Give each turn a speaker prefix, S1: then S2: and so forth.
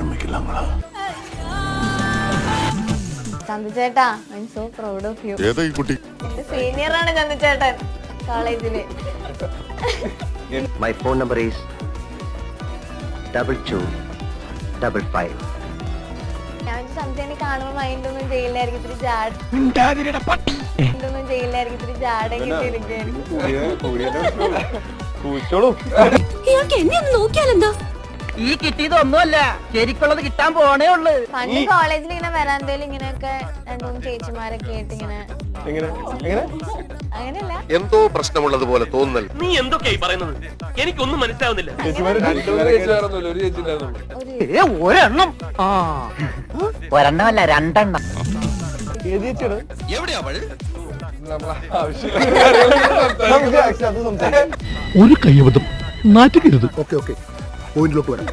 S1: ആരംഭിക്കില്ലാങ്ങളാ.
S2: ചന്തുചേട്ടാ, I am so proud of you.
S1: ഏതാ ഈ കുട്ടി?
S2: എന്റെ സീനിയറാണ് ചന്തുചേട്ടൻ കോളേജില്.
S3: My phone number is 2255.
S2: ഞാൻ ചന്തുചേട്ടനെ കാണുമ്പോ മൈൻഡൊന്നും ചെയ്യില്ലായിരിക്കും, ഇത്തിരി ജാടൊക്കെ ഇട്ടിരിക്കുകയാണ്.
S4: ഇയാൾക്ക് എന്നെ ഒന്ന് നോക്കിയാലെന്താ?
S5: ഈ കിട്ടിയതൊന്നുമല്ല, ശരിക്കുള്ളത് കിട്ടാൻ പോണേ ഉള്ളു.
S2: പണ്ട് കോളേജിൽ ഇങ്ങനെ വരാന്തയിൽ ഇങ്ങനെയൊക്കെ രണ്ടു മൂന്ന് ചേച്ചിമാരൊക്കെ ആയിട്ട് ഇങ്ങനെ അങ്ങനെയല്ല,
S6: എന്തോ പ്രശ്നമുള്ളതുപോലെ തോന്നൽ.
S7: നീ എന്തൊക്കെയായി പറയുന്നത്? എനിക്കൊന്നും മനസ്സിലാവുന്നില്ല.
S5: ഒരെണ്ണം ഒരെണ്ണമല്ല, രണ്ടെണ്ണം.
S6: എവിടെയാ അവൾ?
S1: ഒരു കയ്യബദ്ധം നാറ്റുകരുത്. ഓക്കെ പോയിന്റിലേക്ക് വരാം.